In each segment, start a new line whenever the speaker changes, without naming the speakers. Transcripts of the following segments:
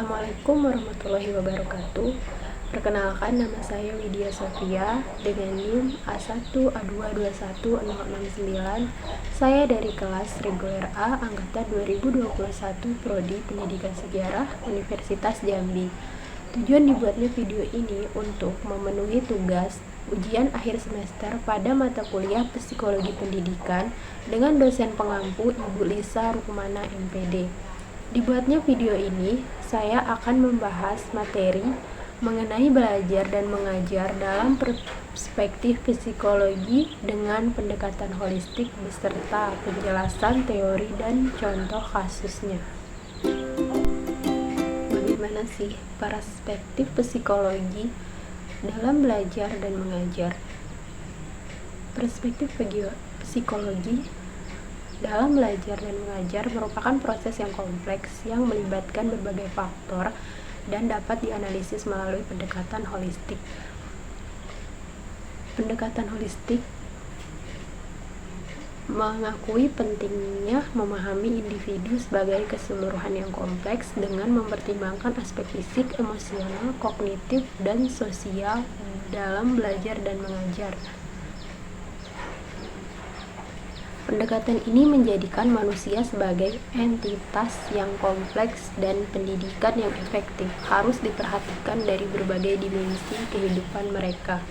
Assalamualaikum warahmatullahi wabarakatuh. Perkenalkan, nama saya Widya Sofia dengan NIM A1A2210069. Saya dari kelas reguler A angkatan 2021 Prodi Pendidikan Sejarah Universitas Jambi. Tujuan dibuatnya video ini untuk memenuhi tugas ujian akhir semester pada mata kuliah Psikologi Pendidikan dengan dosen pengampu Ibu Lisa Rukmana MPD. Dibuatnya video ini, saya akan membahas materi mengenai belajar dan mengajar dalam perspektif psikologi dengan pendekatan holistik beserta penjelasan teori dan contoh kasusnya. Bagaimana sih perspektif psikologi dalam belajar dan mengajar? Perspektif psikologi dalam belajar dan mengajar merupakan proses yang kompleks yang melibatkan berbagai faktor dan dapat dianalisis melalui pendekatan holistik. Pendekatan holistik mengakui pentingnya memahami individu sebagai keseluruhan yang kompleks dengan mempertimbangkan aspek fisik, emosional, kognitif, dan sosial dalam belajar dan mengajar. Pendekatan ini menjadikan manusia sebagai entitas yang kompleks dan pendidikan yang efektif harus diperhatikan dari berbagai dimensi kehidupan mereka.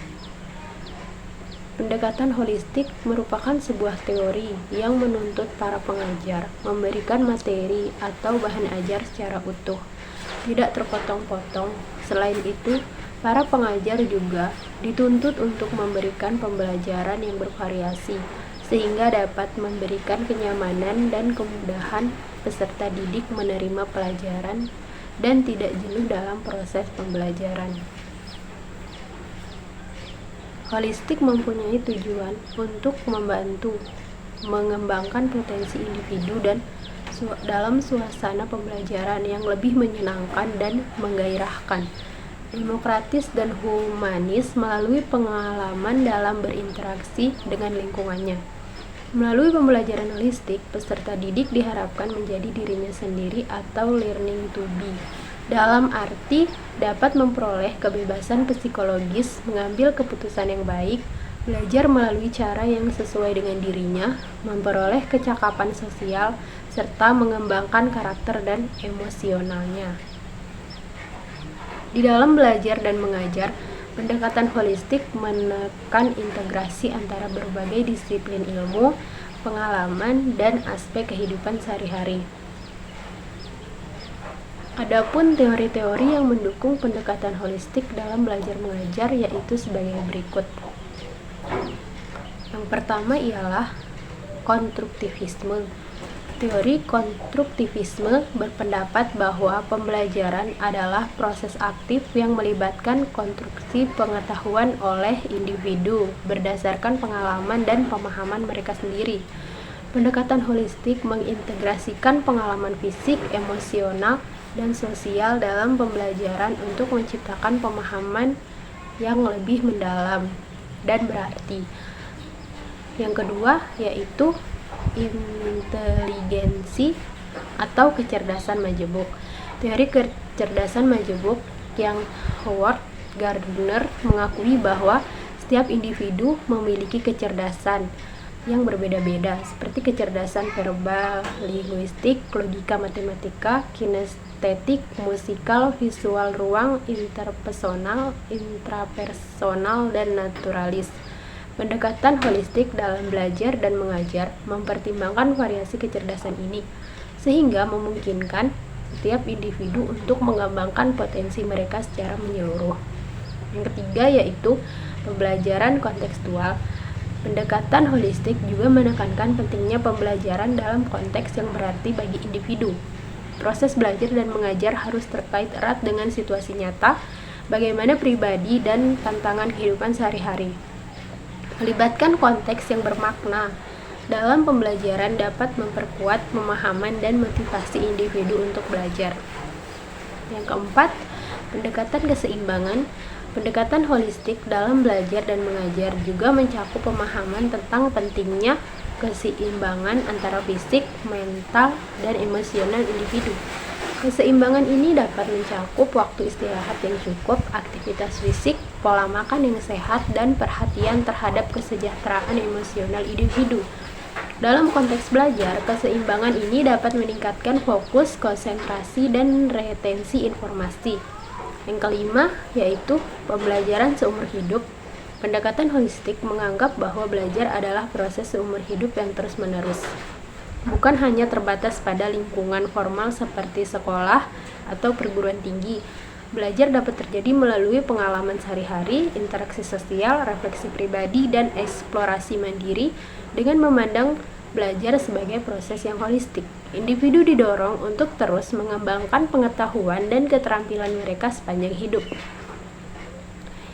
Pendekatan holistik merupakan sebuah teori yang menuntut para pengajar memberikan materi atau bahan ajar secara utuh, tidak terpotong-potong. Selain itu, para pengajar juga dituntut untuk memberikan pembelajaran yang bervariasi, sehingga dapat memberikan kenyamanan dan kemudahan peserta didik menerima pelajaran dan tidak jenuh dalam proses pembelajaran. Holistik mempunyai tujuan untuk membantu mengembangkan potensi individu dan dalam suasana pembelajaran yang lebih menyenangkan dan menggairahkan, demokratis dan humanis melalui pengalaman dalam berinteraksi dengan lingkungannya. Melalui pembelajaran holistik, peserta didik diharapkan menjadi dirinya sendiri atau learning to be. Dalam arti dapat memperoleh kebebasan psikologis, mengambil keputusan yang baik, belajar melalui cara yang sesuai dengan dirinya, memperoleh kecakapan sosial, serta mengembangkan karakter dan emosionalnya. Di dalam belajar dan mengajar, pendekatan holistik menekan integrasi antara berbagai disiplin ilmu, pengalaman, dan aspek kehidupan sehari-hari. Adapun teori-teori yang mendukung pendekatan holistik dalam belajar mengajar yaitu sebagai berikut. Yang pertama ialah konstruktivisme. Teori konstruktivisme berpendapat bahwa pembelajaran adalah proses aktif yang melibatkan konstruksi pengetahuan oleh individu berdasarkan pengalaman dan pemahaman mereka sendiri. Pendekatan holistik mengintegrasikan pengalaman fisik, emosional, dan sosial dalam pembelajaran untuk menciptakan pemahaman yang lebih mendalam dan berarti. Yang kedua yaitu inteligensi atau kecerdasan majemuk. Teori kecerdasan majemuk yang Howard Gardner mengakui bahwa setiap individu memiliki kecerdasan yang berbeda-beda, seperti kecerdasan verbal, linguistik, logika matematika, kinestetik, musikal, visual ruang, interpersonal, intrapersonal, dan naturalis. Pendekatan holistik dalam belajar dan mengajar mempertimbangkan variasi kecerdasan ini, sehingga memungkinkan setiap individu untuk mengembangkan potensi mereka secara menyeluruh. Yang ketiga yaitu pembelajaran kontekstual. Pendekatan holistik juga menekankan pentingnya pembelajaran dalam konteks yang berarti bagi individu. Proses belajar dan mengajar harus terkait erat dengan situasi nyata, bagaimana pribadi dan tantangan kehidupan sehari-hari. Melibatkan konteks yang bermakna dalam pembelajaran dapat memperkuat pemahaman dan motivasi individu untuk belajar. Yang keempat, pendekatan keseimbangan. Pendekatan holistik dalam belajar dan mengajar juga mencakup pemahaman tentang pentingnya keseimbangan antara fisik, mental, dan emosional individu. Keseimbangan ini dapat mencakup waktu istirahat yang cukup, aktivitas fisik, pola makan yang sehat, dan perhatian terhadap kesejahteraan emosional individu. Dalam konteks belajar, keseimbangan ini dapat meningkatkan fokus, konsentrasi, dan retensi informasi. Yang kelima, yaitu pembelajaran seumur hidup. Pendekatan holistik menganggap bahwa belajar adalah proses seumur hidup yang terus-menerus, bukan hanya terbatas pada lingkungan formal seperti sekolah atau perguruan tinggi. Belajar dapat terjadi melalui pengalaman sehari-hari, interaksi sosial, refleksi pribadi, dan eksplorasi mandiri dengan memandang belajar sebagai proses yang holistik. Individu didorong untuk terus mengembangkan pengetahuan dan keterampilan mereka sepanjang hidup.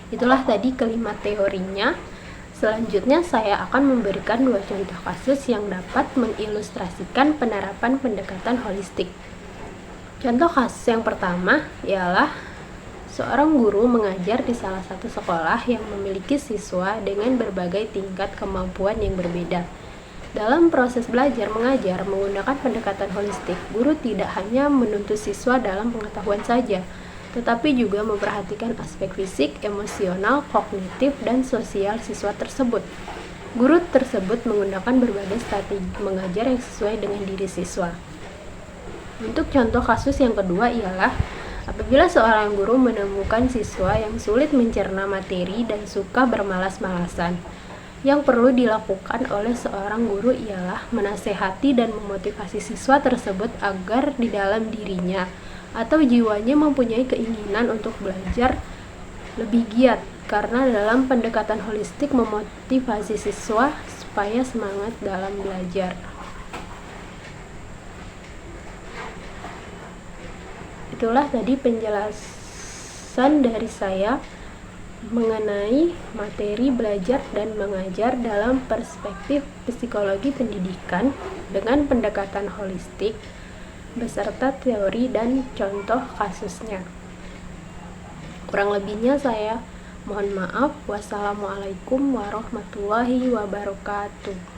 Itulah tadi kelima teorinya. Selanjutnya saya akan memberikan 2 contoh kasus yang dapat mengilustrasikan penerapan pendekatan holistik. Contoh kasus yang pertama ialah seorang guru mengajar di salah satu sekolah yang memiliki siswa dengan berbagai tingkat kemampuan yang berbeda. Dalam proses belajar mengajar menggunakan pendekatan holistik, guru tidak hanya menuntut siswa dalam pengetahuan saja, tetapi juga memperhatikan aspek fisik, emosional, kognitif, dan sosial siswa tersebut. Guru tersebut menggunakan berbagai strategi mengajar yang sesuai dengan diri siswa. Untuk contoh kasus yang kedua ialah apabila seorang guru menemukan siswa yang sulit mencerna materi dan suka bermalas-malasan. Yang perlu dilakukan oleh seorang guru ialah menasehati dan memotivasi siswa tersebut agar di dalam dirinya atau jiwanya mempunyai keinginan untuk belajar lebih giat, karena dalam pendekatan holistik memotivasi siswa supaya semangat dalam belajar. Itulah tadi penjelasan dari saya mengenai materi belajar dan mengajar dalam perspektif psikologi pendidikan dengan pendekatan holistik beserta teori dan contoh kasusnya. Kurang lebihnya saya mohon maaf. Wassalamualaikum warahmatullahi wabarakatuh.